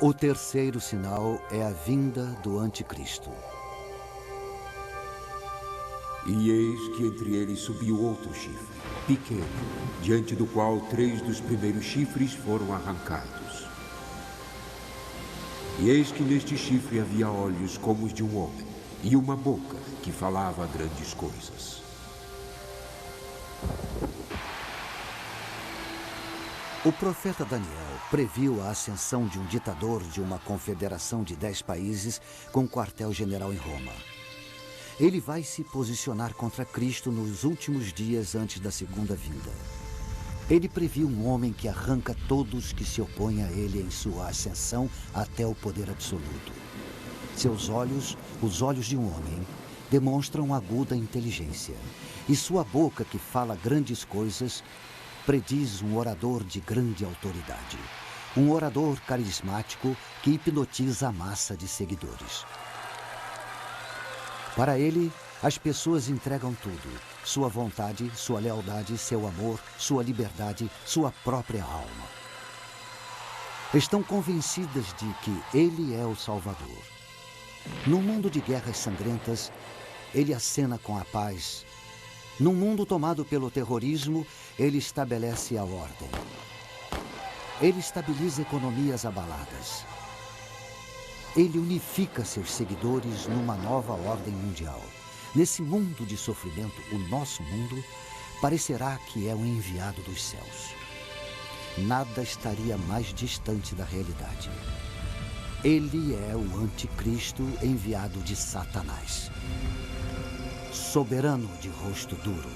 O terceiro sinal é a vinda do anticristo. E eis que entre eles subiu outro chifre, pequeno, diante do qual 3 dos primeiros chifres foram arrancados. E eis que neste chifre havia olhos como os de um homem, e uma boca que falava grandes coisas. O profeta Daniel previu a ascensão de um ditador de uma confederação de 10 países com quartel-general em Roma. Ele vai se posicionar contra Cristo nos últimos dias antes da segunda vinda. Ele previu um homem que arranca todos que se opõem a ele em sua ascensão até o poder absoluto. Seus olhos, os olhos de um homem, demonstram aguda inteligência. E sua boca, que fala grandes coisas, prediz um orador de grande autoridade. Um orador carismático que hipnotiza a massa de seguidores. Para ele, as pessoas entregam tudo: sua vontade, sua lealdade, seu amor, sua liberdade, sua própria alma. Estão convencidas de que ele é o Salvador. Num mundo de guerras sangrentas, ele acena com a paz. Num mundo tomado pelo terrorismo, ele estabelece a ordem. Ele estabiliza economias abaladas. Ele unifica seus seguidores numa nova ordem mundial. Nesse mundo de sofrimento, o nosso mundo, parecerá que é um enviado dos céus. Nada estaria mais distante da realidade. Ele é o anticristo enviado de Satanás. Soberano de rosto duro.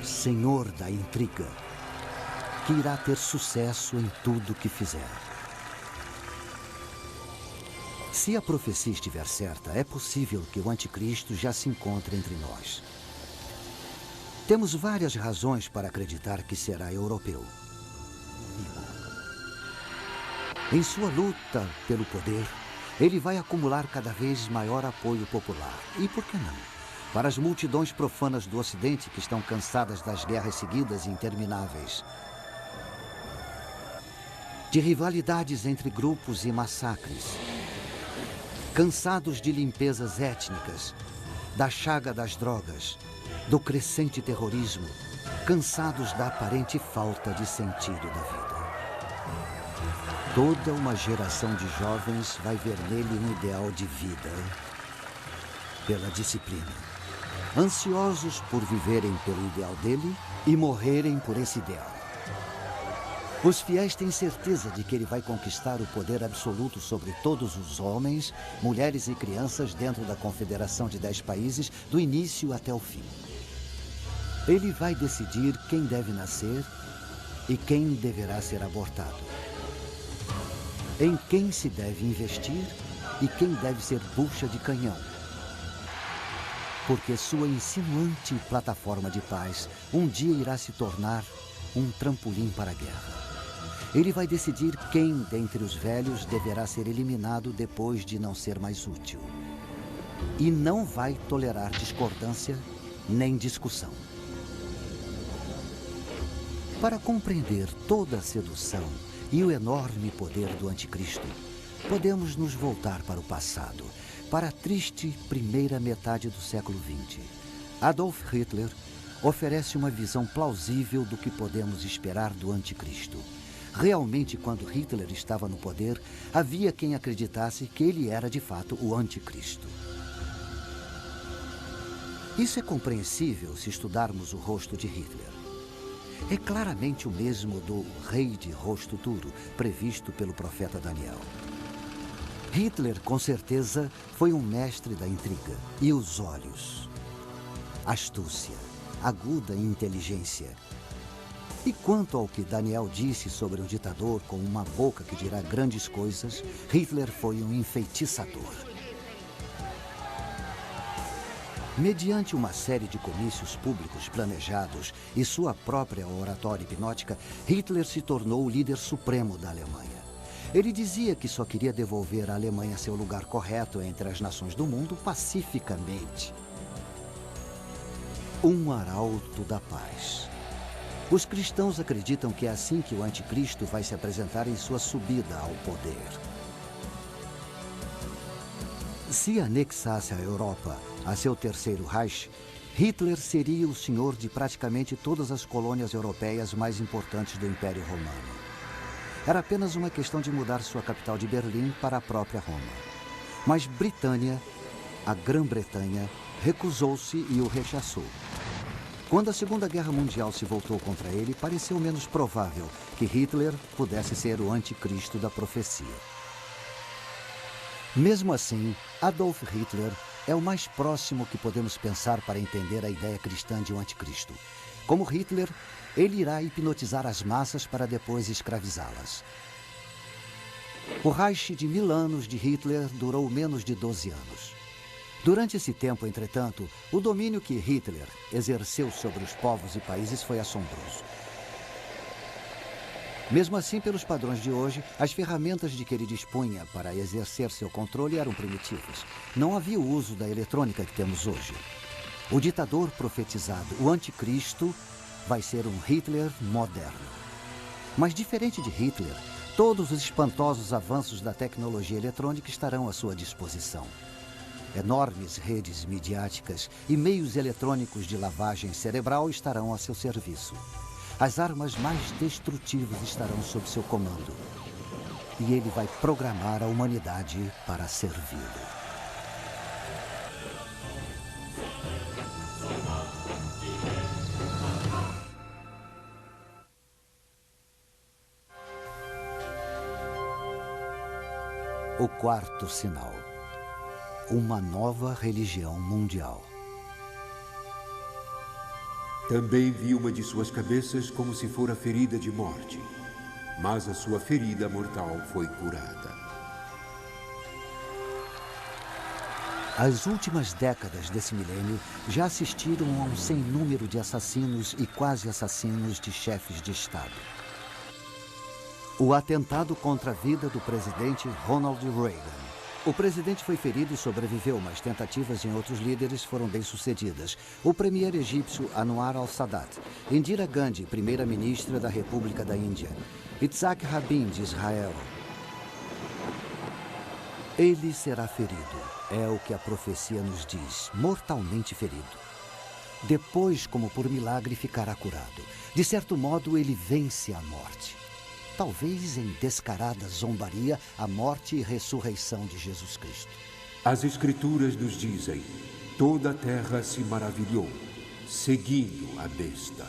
Senhor da intriga, que irá ter sucesso em tudo que fizer. Se a profecia estiver certa, é possível que o anticristo já se encontre entre nós. Temos várias razões para acreditar que será europeu. Em sua luta pelo poder, ele vai acumular cada vez maior apoio popular. E por que não? Para as multidões profanas do Ocidente que estão cansadas das guerras seguidas e intermináveis. De rivalidades entre grupos e massacres. Cansados de limpezas étnicas, da chaga das drogas, do crescente terrorismo, cansados da aparente falta de sentido da vida. Toda uma geração de jovens vai ver nele um ideal de vida, pela disciplina. Ansiosos por viverem pelo ideal dele e morrerem por esse ideal. Os fiéis têm certeza de que ele vai conquistar o poder absoluto sobre todos os homens, mulheres e crianças dentro da confederação de 10 países, do início até o fim. Ele vai decidir quem deve nascer e quem deverá ser abortado. Em quem se deve investir e quem deve ser bucha de canhão. Porque sua insinuante plataforma de paz um dia irá se tornar um trampolim para a guerra. Ele vai decidir quem dentre os velhos deverá ser eliminado depois de não ser mais útil. E não vai tolerar discordância nem discussão. Para compreender toda a sedução e o enorme poder do anticristo, podemos nos voltar para o passado, para a triste primeira metade do século XX. Adolf Hitler oferece uma visão plausível do que podemos esperar do anticristo. Realmente, quando Hitler estava no poder, havia quem acreditasse que ele era de fato o anticristo. Isso é compreensível se estudarmos o rosto de Hitler. É claramente o mesmo do rei de rosto duro, previsto pelo profeta Daniel. Hitler, com certeza, foi um mestre da intriga. E os olhos? Astúcia, aguda inteligência. E quanto ao que Daniel disse sobre um ditador com uma boca que dirá grandes coisas, Hitler foi um enfeitiçador. Mediante uma série de comícios públicos planejados e sua própria oratória hipnótica, Hitler se tornou o líder supremo da Alemanha. Ele dizia que só queria devolver à Alemanha seu lugar correto entre as nações do mundo pacificamente. Um arauto da paz. Os cristãos acreditam que é assim que o anticristo vai se apresentar em sua subida ao poder. Se anexasse a Europa a seu terceiro Reich, Hitler seria o senhor de praticamente todas as colônias europeias mais importantes do Império Romano. Era apenas uma questão de mudar sua capital de Berlim para a própria Roma. Mas Britânia, a Grã-Bretanha, recusou-se e o rechaçou. Quando a Segunda Guerra Mundial se voltou contra ele, pareceu menos provável que Hitler pudesse ser o anticristo da profecia. Mesmo assim, Adolf Hitler é o mais próximo que podemos pensar para entender a ideia cristã de um anticristo. Como Hitler, ele irá hipnotizar as massas para depois escravizá-las. O Reich de 1000 anos de Hitler durou menos de 12 anos. Durante esse tempo, entretanto, o domínio que Hitler exerceu sobre os povos e países foi assombroso. Mesmo assim, pelos padrões de hoje, as ferramentas de que ele dispunha para exercer seu controle eram primitivas. Não havia o uso da eletrônica que temos hoje. O ditador profetizado, o anticristo, vai ser um Hitler moderno. Mas diferente de Hitler, todos os espantosos avanços da tecnologia eletrônica estarão à sua disposição. Enormes redes midiáticas e meios eletrônicos de lavagem cerebral estarão a seu serviço. As armas mais destrutivas estarão sob seu comando. E ele vai programar a humanidade para servi-lo. O quarto sinal. Uma nova religião mundial. Também vi uma de suas cabeças como se fora ferida de morte, mas a sua ferida mortal foi curada. As últimas décadas desse milênio já assistiram a um sem número de assassinos e quase assassinos de chefes de Estado. O atentado contra a vida do presidente Ronald Reagan. O presidente foi ferido e sobreviveu, mas tentativas em outros líderes foram bem-sucedidas. O premier egípcio Anwar al-Sadat, Indira Gandhi, primeira-ministra da República da Índia, Yitzhak Rabin, de Israel. Ele será ferido, é o que a profecia nos diz, mortalmente ferido. Depois, como por milagre, ficará curado. De certo modo, ele vence a morte. Talvez em descarada zombaria, a morte e ressurreição de Jesus Cristo. As Escrituras nos dizem: toda a terra se maravilhou, seguindo a besta.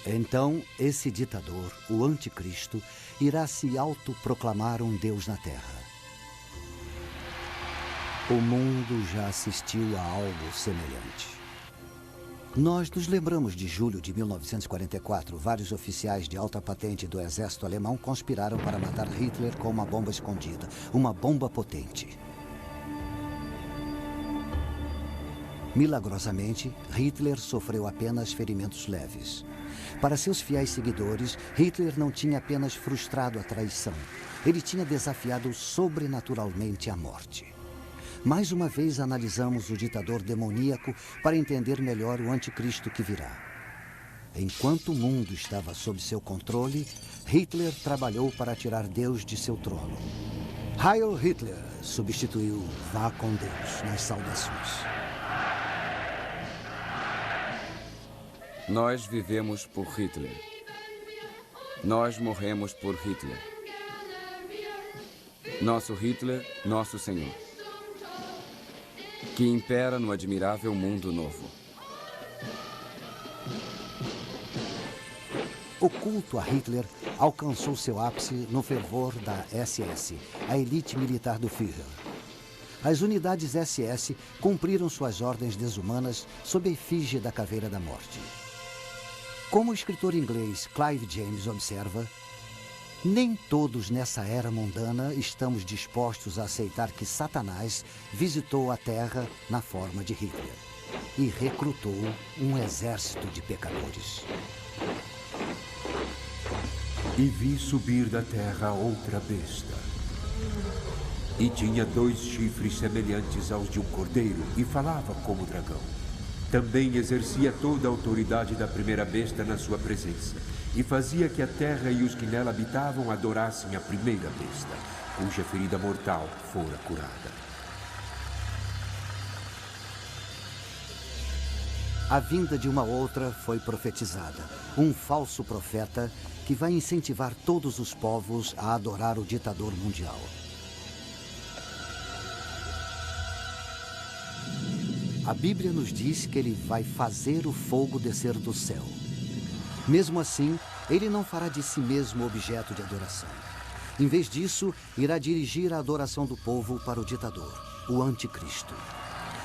Então, esse ditador, o anticristo, irá se autoproclamar um Deus na terra. O mundo já assistiu a algo semelhante. Nós nos lembramos de julho de 1944. Vários oficiais de alta patente do exército alemão conspiraram para matar Hitler com uma bomba escondida. Uma bomba potente. Milagrosamente, Hitler sofreu apenas ferimentos leves. Para seus fiéis seguidores, Hitler não tinha apenas frustrado a traição. Ele tinha desafiado sobrenaturalmente a morte. Mais uma vez analisamos o ditador demoníaco para entender melhor o anticristo que virá. Enquanto o mundo estava sob seu controle, Hitler trabalhou para tirar Deus de seu trono. Heil Hitler substituiu Vá com Deus nas saudações. Nós vivemos por Hitler. Nós morremos por Hitler. Nosso Hitler, nosso Senhor, que impera no admirável mundo novo. O culto a Hitler alcançou seu ápice no fervor da SS, a elite militar do Führer. As unidades SS cumpriram suas ordens desumanas sob a efígie da Caveira da Morte. Como o escritor inglês Clive James observa, nem todos nessa era mundana estamos dispostos a aceitar que Satanás visitou a Terra na forma de Hitler e recrutou um exército de pecadores. E vi subir da terra outra besta. E tinha 2 chifres semelhantes aos de um cordeiro e falava como dragão. Também exercia toda a autoridade da primeira besta na sua presença, e fazia que a terra e os que nela habitavam adorassem a primeira besta, cuja ferida mortal fora curada. A vinda de uma outra foi profetizada, um falso profeta que vai incentivar todos os povos a adorar o ditador mundial. A Bíblia nos diz que ele vai fazer o fogo descer do céu. Mesmo assim, ele não fará de si mesmo objeto de adoração. Em vez disso, irá dirigir a adoração do povo para o ditador, o anticristo.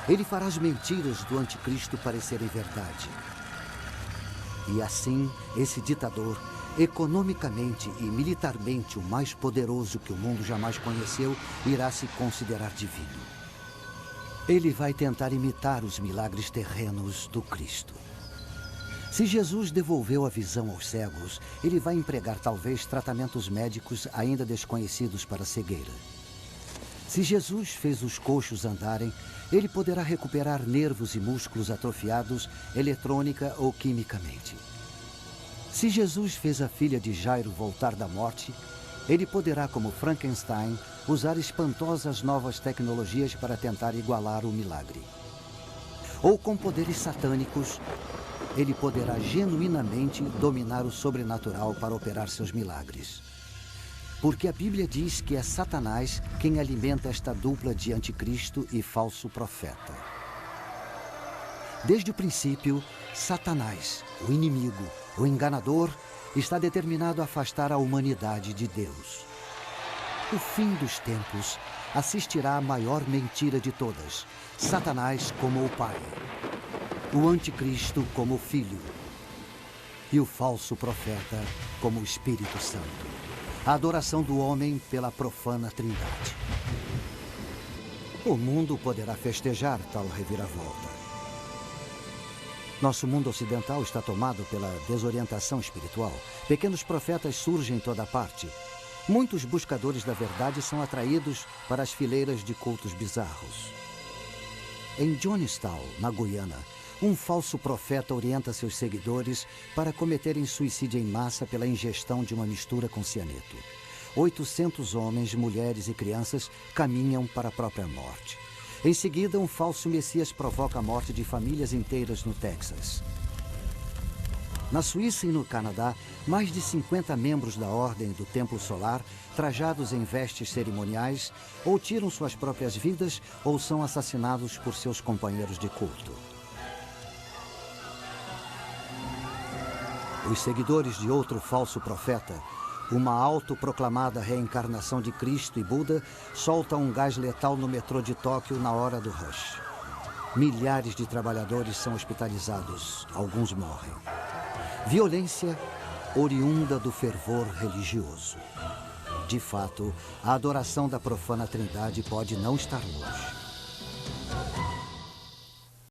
Ele fará as mentiras do anticristo parecerem verdade. E assim, esse ditador, economicamente e militarmente o mais poderoso que o mundo jamais conheceu, irá se considerar divino. Ele vai tentar imitar os milagres terrenos do Cristo. Se Jesus devolveu a visão aos cegos, ele vai empregar talvez tratamentos médicos ainda desconhecidos para a cegueira. Se Jesus fez os coxos andarem, ele poderá recuperar nervos e músculos atrofiados eletrônica ou quimicamente. Se Jesus fez a filha de Jairo voltar da morte, ele poderá, como Frankenstein, usar espantosas novas tecnologias para tentar igualar o milagre. Ou com poderes satânicos, ele poderá genuinamente dominar o sobrenatural para operar seus milagres. Porque a Bíblia diz que é Satanás quem alimenta esta dupla de anticristo e falso profeta. Desde o princípio, Satanás, o inimigo, o enganador, está determinado a afastar a humanidade de Deus. O fim dos tempos assistirá à maior mentira de todas, Satanás como o Pai, o anticristo como o Filho e o falso profeta como o Espírito Santo. A adoração do homem pela profana Trindade. O mundo poderá festejar tal reviravolta. Nosso mundo ocidental está tomado pela desorientação espiritual. Pequenos profetas surgem em toda parte. Muitos buscadores da verdade são atraídos para as fileiras de cultos bizarros. Em Jonestown, na Guiana, um falso profeta orienta seus seguidores para cometerem suicídio em massa pela ingestão de uma mistura com cianeto. 800 homens, mulheres e crianças caminham para a própria morte. Em seguida, um falso messias provoca a morte de famílias inteiras no Texas. Na Suíça e no Canadá, mais de 50 membros da Ordem do Templo Solar, trajados em vestes cerimoniais, ou tiram suas próprias vidas ou são assassinados por seus companheiros de culto. Os seguidores de outro falso profeta, uma autoproclamada reencarnação de Cristo e Buda, soltam um gás letal no metrô de Tóquio na hora do rush. Milhares de trabalhadores são hospitalizados, alguns morrem. Violência oriunda do fervor religioso. De fato, a adoração da profana Trindade pode não estar longe.